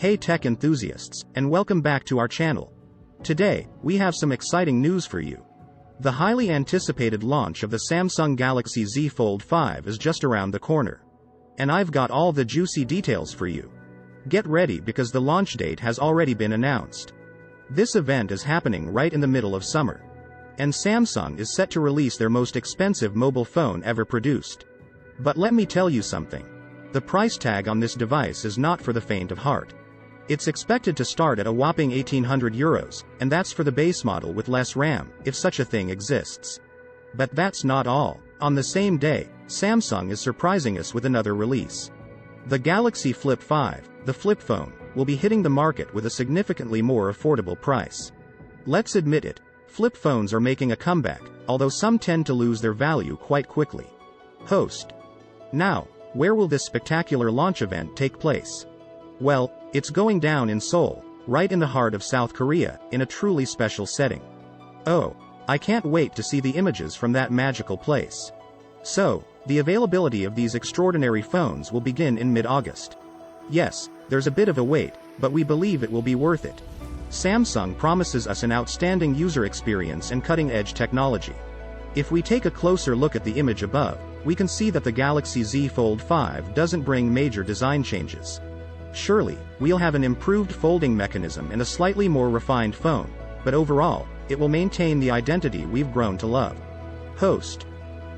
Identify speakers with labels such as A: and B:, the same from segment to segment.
A: Hey tech enthusiasts, and welcome back to our channel. Today, we have some exciting news for you. The highly anticipated launch of the Samsung Galaxy Z Fold 5 is just around the corner. And I've got all the juicy details for you. Get ready because the launch date has already been announced. This event is happening right in the middle of summer. And Samsung is set to release their most expensive mobile phone ever produced. But let me tell you something. The price tag on this device is not for the faint of heart. It's expected to start at a whopping €1,800, and that's for the base model with less RAM, if such a thing exists. But that's not all. On the same day, Samsung is surprising us with another release. The Galaxy Flip 5, the flip phone, will be hitting the market with a significantly more affordable price. Let's admit it, flip phones are making a comeback, although some tend to lose their value quite quickly. Host. Now, where will this spectacular launch event take place? Well, it's going down in Seoul, right in the heart of South Korea, in a truly special setting. Oh, I can't wait to see the images from that magical place. So, the availability of these extraordinary phones will begin in mid-August. Yes, there's a bit of a wait, but we believe it will be worth it. Samsung promises us an outstanding user experience and cutting-edge technology. If we take a closer look at the image above, we can see that the Galaxy Z Fold 5 doesn't bring major design changes. Surely, we'll have an improved folding mechanism and a slightly more refined phone, but overall, it will maintain the identity we've grown to love. Host.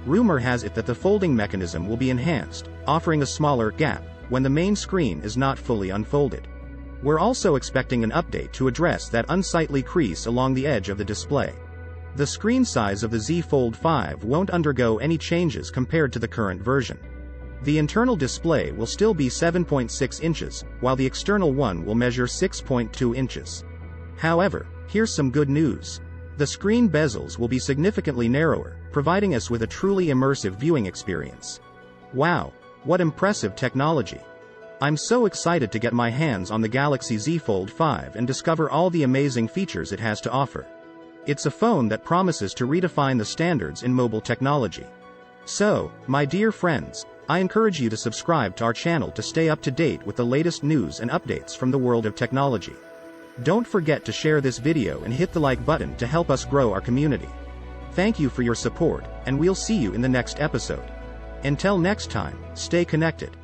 A: Rumor has it that the folding mechanism will be enhanced, offering a smaller gap when the main screen is not fully unfolded. We're also expecting an update to address that unsightly crease along the edge of the display. The screen size of the Z Fold 5 won't undergo any changes compared to the current version. The internal display will still be 7.6 inches, while the external one will measure 6.2 inches. However, here's some good news. The screen bezels will be significantly narrower, providing us with a truly immersive viewing experience. Wow, what impressive technology! I'm so excited to get my hands on the Galaxy Z Fold 5 and discover all the amazing features it has to offer. It's a phone that promises to redefine the standards in mobile technology. So, my dear friends, I encourage you to subscribe to our channel to stay up to date with the latest news and updates from the world of technology. Don't forget to share this video and hit the like button to help us grow our community. Thank you for your support, and we'll see you in the next episode. Until next time, stay connected.